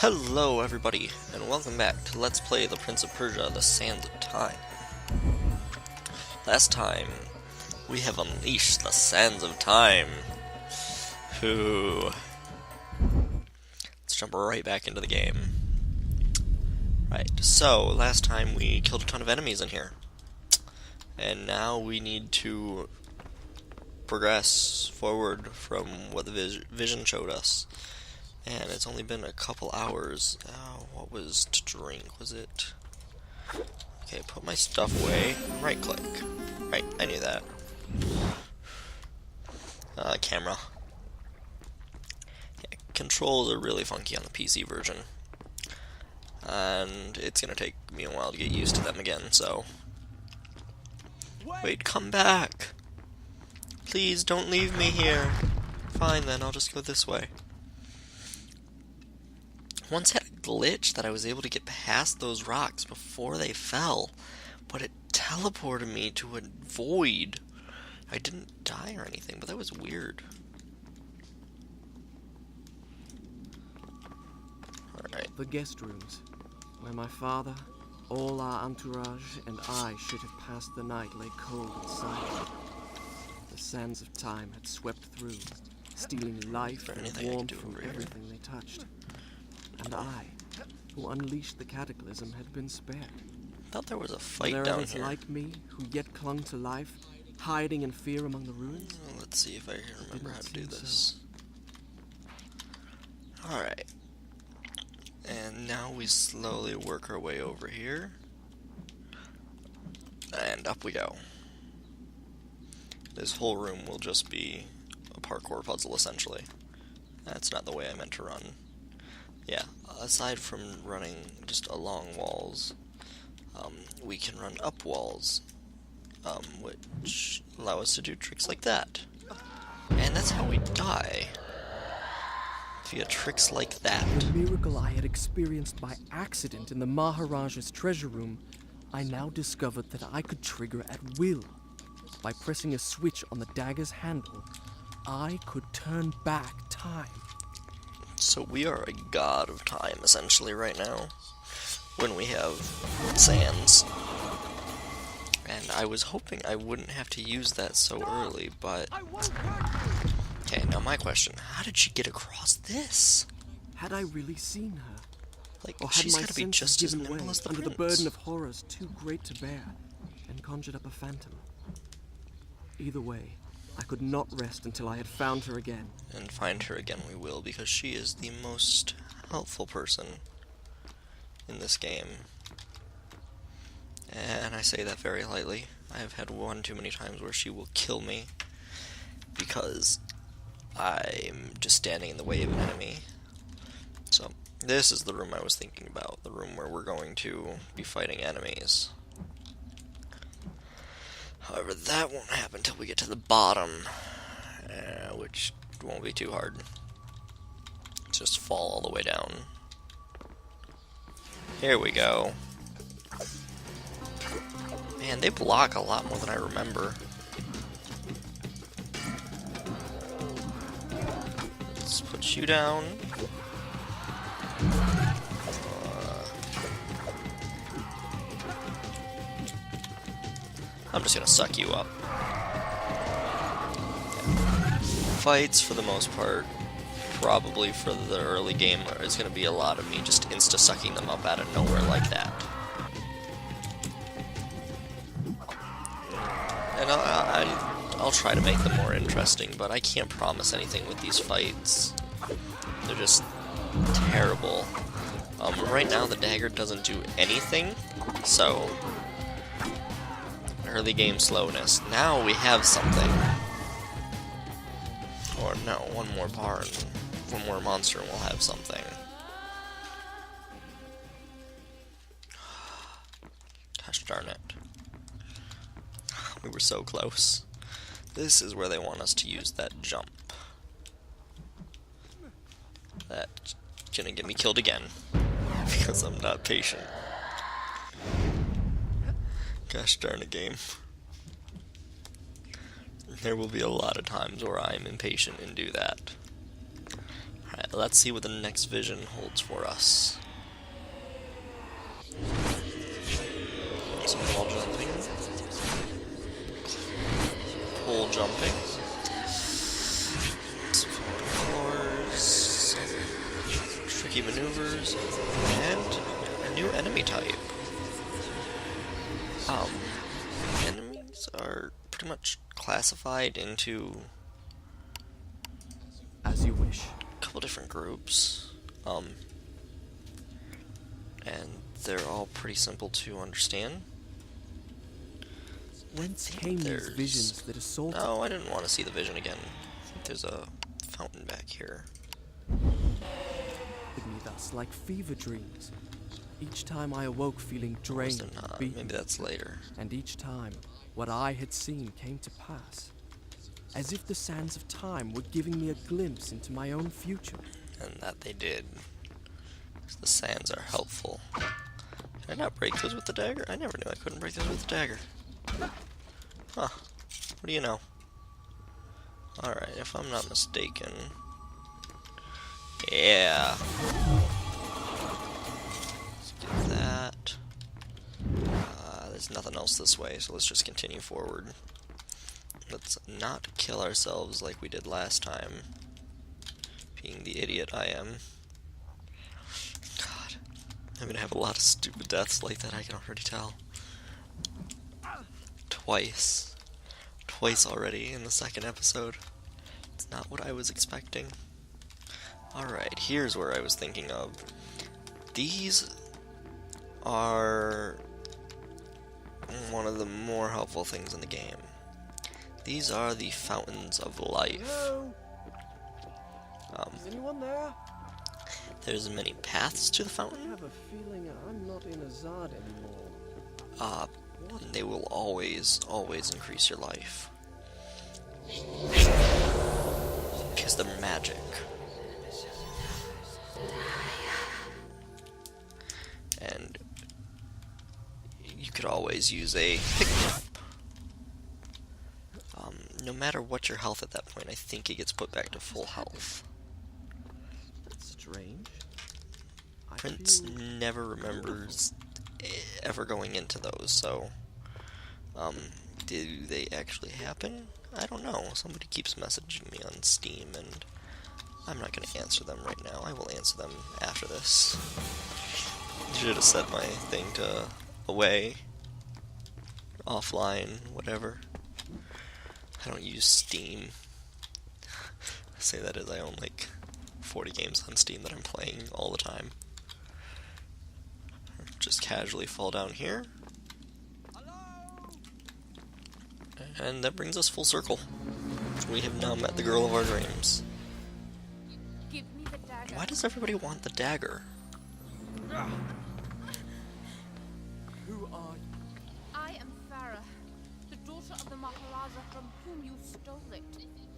Hello everybody, and welcome back to Let's Play the Prince of Persia, The Sands of Time. Last time, we have unleashed the Sands of Time. Ooh. Let's jump right back into the game. Right, so, last time we killed a ton of enemies in here. And now we need to progress forward from what the vision showed us. And it's only been a couple hours. What was to drink? Was it? Okay, put my stuff away. Right click. Right, I knew that. Camera. Yeah, controls are really funky on the PC version. And it's gonna take me a while to get used to them again, so. Wait, come back! Please don't leave me here. Fine then, I'll just go this way. Once had a glitch that I was able to get past those rocks before they fell, but it teleported me to a void. I didn't die or anything, but that was weird. Alright. The guest rooms, where my father, all our entourage, and I should have passed the night lay cold and silent. The sands of time had swept through, stealing life and warmth from everything they touched. And I, who unleashed the cataclysm, had been spared. I thought there was a fight there down others here. like me, who yet clung to life, hiding in fear among the ruins? Let's see if I can remember how to do this. Alright. And now we slowly work our way over here. And up we go. This whole room will just be a parkour puzzle, essentially. That's not the way I meant to run. Yeah, aside from running just along walls, we can run up walls, which allow us to do tricks like that. And that's how we die, via tricks like that. The miracle I had experienced by accident in the Maharaja's treasure room, I now discovered that I could trigger at will. By pressing a switch on the dagger's handle, I could turn back time. So we are a god of time, essentially, right now, when we have sands. And I was hoping I wouldn't have to use that so early, but... Okay, now my question, how did she get across this? Had I really seen her? Like, Or had she's my gotta be senses just as given way nimble as the under prince. the burden of horrors too great to bear, and conjured up a phantom? Either way, I could not rest until I had found her again. And find her again we will, because she is the most helpful person in this game. And I say that very lightly. I have had one too many times where she will kill me because I'm just standing in the way of an enemy. So, this is the room I was thinking about, the room where we're going to be fighting enemies. However, that won't happen until we get to the bottom, which won't be too hard. Just fall all the way down. Here we go. Man, they block a lot more than I remember. Let's put you down. I'm just gonna suck you up. Fights, for the most part, probably for the early game, is gonna be a lot of me just insta-sucking them up out of nowhere like that. And I'll try to make them more interesting, but I can't promise anything with these fights. They're just terrible. Right now the dagger doesn't do anything, so... early game slowness. Now we have something. Or no, one more bar and one more monster and we'll have something. Gosh darn it. We were so close. This is where they want us to use that jump. That's gonna get me killed again. Because I'm not patient. Gosh darn it, game. There will be a lot of times where I'm impatient and do that. Alright, let's see what the next vision holds for us. Some wall jumping. Pole jumping. Some floors. Tricky maneuvers. And a new enemy type. Enemies are pretty much classified into As you wish. a couple different groups. And they're all pretty simple to understand. Whence came these visions that assaulted? No, I didn't want to see the vision again. I think there's a fountain back here. With me thus like fever dreams. Each time I awoke feeling drained, Was there not? beaten, Maybe that's later. and each time what I had seen came to pass. As if the sands of time were giving me a glimpse into my own future. And that they did. 'Cause the sands are helpful. Can I not break those with the dagger? I never knew I couldn't break those with the dagger. Huh. What do you know? Alright, if I'm not mistaken. Yeah. Let's do that. There's nothing else this way, so let's just continue forward. Let's not kill ourselves like we did last time. Being the idiot I am. God. I'm gonna have a lot of stupid deaths like that, I can already tell. Twice. Twice already in the second episode. It's not what I was expecting. Alright, here's where I was thinking of. These are one of the more helpful things in the game. These are the fountains of life. Hello? Is anyone there? There's many paths to the I fountain. have a feeling I'm not in Azad anymore. And they will always increase your life. Because they're magic. And you could always use a pick-me-up. No matter what your health at that point, I think it gets put back to full health. That's strange. I Prince feel never remembers ever going into those, so do they actually happen? I don't know. Somebody keeps messaging me on Steam, and I'm not going to answer them right now. I will answer them after this. Should have set my thing to away, offline, whatever. I don't use Steam. I say that as I own like 40 games on Steam that I'm playing all the time. Just casually fall down here. And that brings us full circle. We have now met the girl of our dreams. Give me the dagger. Why does everybody want the dagger? Who are you? I am Farah, the daughter of the Maharaja from whom you stole it.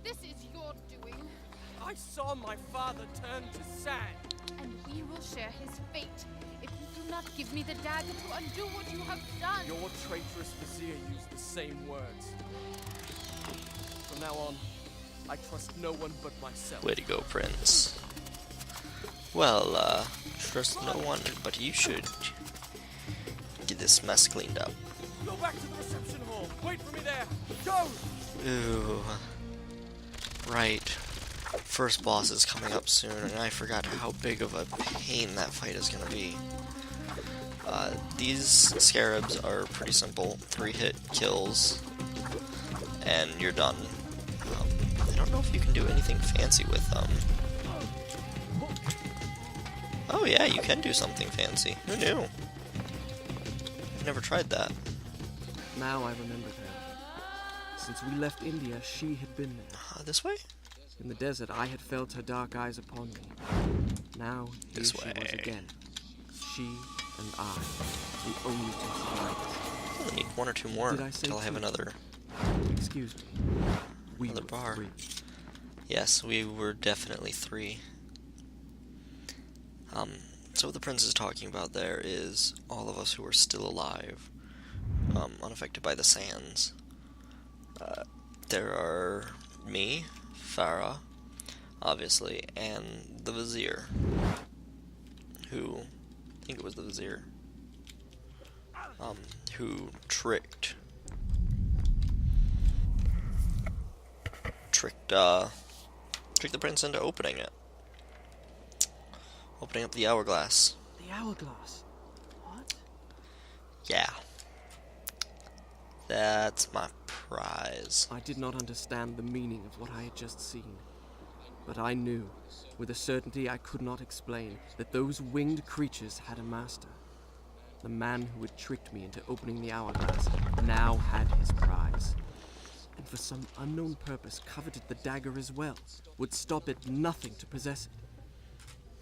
This is your doing, I saw my father turn to sand. and we will share his fate if you do not give me the dagger to undo what you have done. Your traitorous vizier used the same words. From now on, I trust no one but myself. Way to go, Prince. Well, trust no one, but you should get this mess cleaned up. Go back to the reception hall. Wait for me there. Go! Ooh. Right. First boss is coming up soon, and I forgot how big of a pain that fight is gonna be. These scarabs are pretty simple. 3-hit kills, and you're done. I don't know if you can do anything fancy with them. Oh yeah, you can do something fancy. Who knew? I've never tried that. Now I remembered her. Since we left India, she had been there. This way? In the desert, I had felt her dark eyes upon me. Now, here This she was way. again. She and I, the only two survivors. I need one or two more Did I say until I have two? another. Excuse me. We Another were bar. 3. Yes, we were definitely 3. So what the prince is talking about there is all of us who are still alive, unaffected by the sands. There are me, Farah, obviously, and the Vizier, who, I think it was the Vizier, who tricked the prince into opening up the hourglass. The hourglass? What? Yeah. That's my prize. I did not understand the meaning of what I had just seen. But I knew, with a certainty I could not explain, that those winged creatures had a master. The man who had tricked me into opening the hourglass now had his prize. And for some unknown purpose coveted the dagger as well, would stop at nothing to possess it.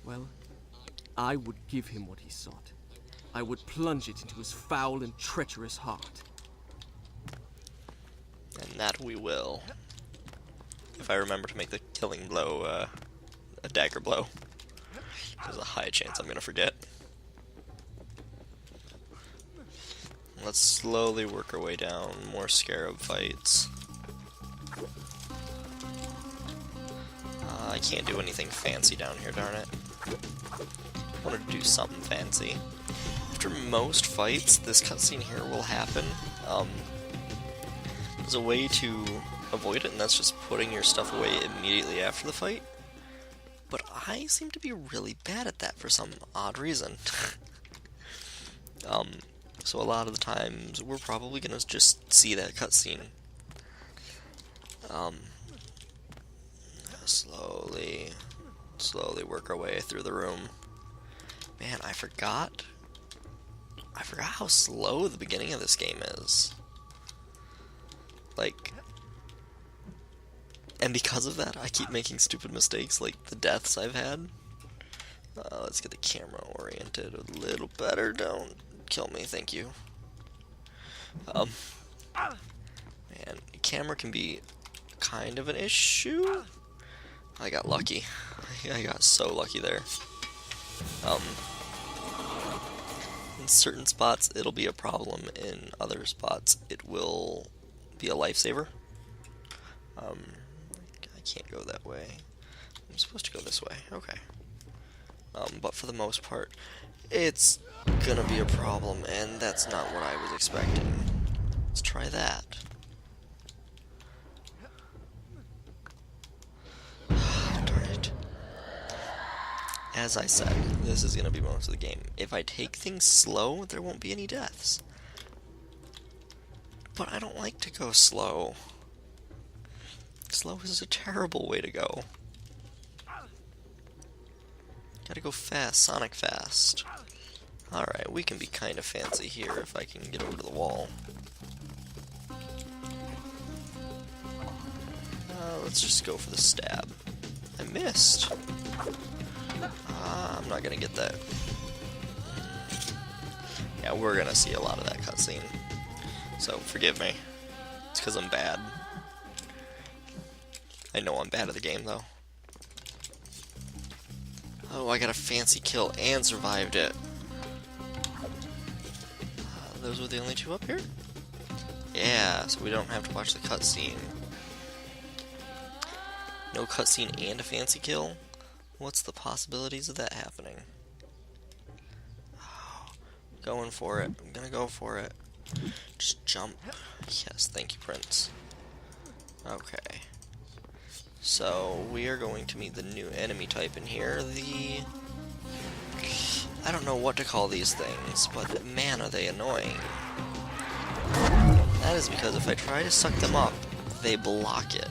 Well, I would give him what he sought. I would plunge it into his foul and treacherous heart. And that we will. If I remember to make the killing blow a dagger blow. There's a high chance I'm gonna forget. Let's slowly work our way down. More scarab fights. I can't do anything fancy down here, darn it. I want to do something fancy. After most fights, this cutscene here will happen. There's a way to avoid it, and that's just putting your stuff away immediately after the fight. But I seem to be really bad at that for some odd reason. So a lot of the times, we're probably gonna just see that cutscene. Slowly work our way through the room. Man, I forgot how slow the beginning of this game is. Like, and because of that, I keep making stupid mistakes, like the deaths I've had. Let's get the camera oriented a little better. Don't kill me, thank you. Man, camera can be kind of an issue. I got lucky. I got so lucky there. In certain spots, it'll be a problem. In other spots, it will be a lifesaver. I can't go that way. I'm supposed to go this way. Okay. But for the most part, it's gonna be a problem, and that's not what I was expecting. Let's try that. Darn it. As I said, this is gonna be most of the game. If I take things slow, there won't be any deaths. But I don't like to go slow. Slow is a terrible way to go. Gotta go fast, Sonic fast. Alright, we can be kind of fancy here if I can get over to the wall. Let's just go for the stab. I missed. I'm not gonna get that. Yeah, we're gonna see a lot of that cutscene. So, forgive me. It's because I'm bad. I know I'm bad at the game, though. Oh, I got a fancy kill and survived it. Those were the only two up here? Yeah, so we don't have to watch the cutscene. No cutscene and a fancy kill? What's the possibilities of that happening? Oh, going for it. I'm gonna go for it. Just jump. Yes, thank you, Prince. Okay. So, we are going to meet the new enemy type in here, I don't know what to call these things, but man are they annoying. That is because if I try to suck them up, they block it.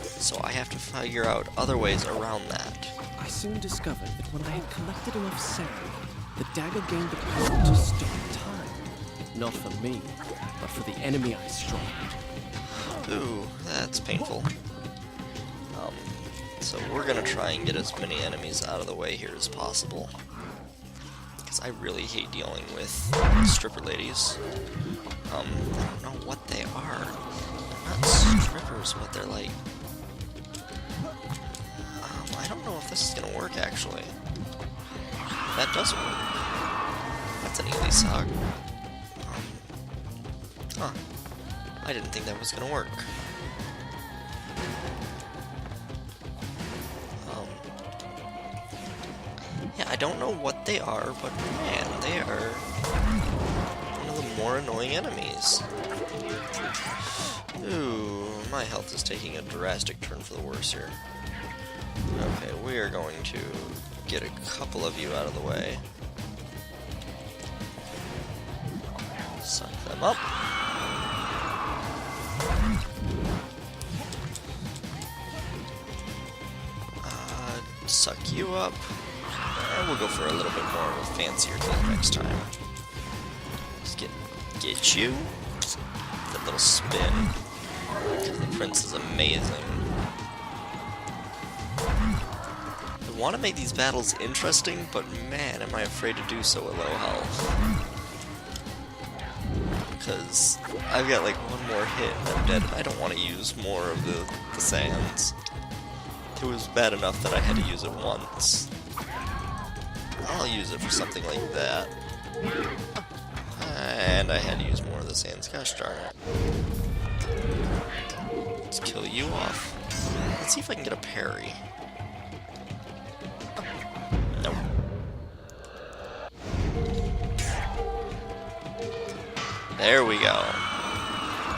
So I have to figure out other ways around that. I soon discovered that when I had collected enough sand, the dagger gained the power to stop time. Not for me, but for the enemy I struck. Ooh, that's painful. So we're gonna try and get as many enemies out of the way here as possible. Because I really hate dealing with stripper ladies. I don't know what they are. They're not strippers, but they're like... I don't know if this is gonna work, actually. That does work. That's an easy sog. Huh. I didn't think that was gonna work. Yeah, I don't know what they are, but man, they are one of the more annoying enemies. Ooh, my health is taking a drastic turn for the worse here. Okay, we are going to get a couple of you out of the way. Suck them up. Suck you up. And we'll go for a little bit more of a fancier kill next time. Just get you. That little spin. Because the prince is amazing. I want to make these battles interesting, but man, am I afraid to do so at low health. Because I've got like one more hit and I'm dead, and I don't want to use more of the sands. It was bad enough that I had to use it once. I'll use it for something like that. And I had to use more of the sands. Gosh darn it. Let's kill you off. Let's see if I can get a parry. Nope. There we go.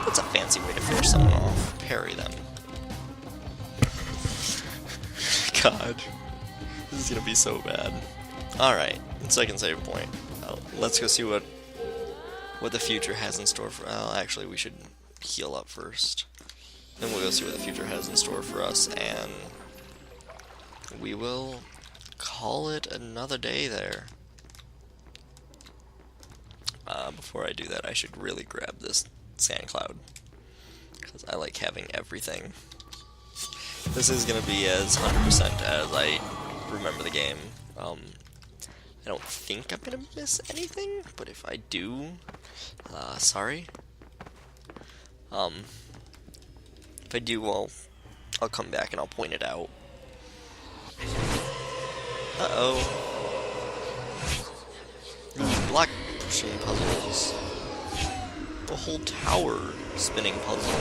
That's a fancy way to finish someone off. Parry them. God. This is gonna be so bad. Alright, second save point. Let's go see what the future has in store for... Well, actually, we should heal up first. Then we'll go see what the future has in store for us, and we will call it another day there. Before I do that, I should really grab this sand cloud, because I like having everything. This is going to be as 100% as I remember the game. I don't think I'm going to miss anything, but if I do, sorry. If I do, well, I'll come back and I'll point it out. Uh-oh. Block pushing puzzles. The whole tower spinning puzzle.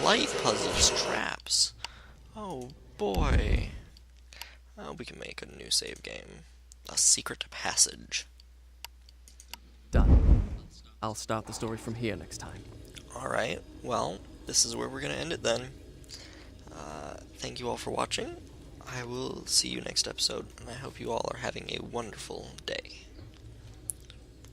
Light puzzles, traps. Oh boy. We can make a new save game. A secret passage. Done. I'll start the story from here next time. Alright, well, this is where we're going to end it then. Thank you all for watching. I will see you next episode, and I hope you all are having a wonderful day.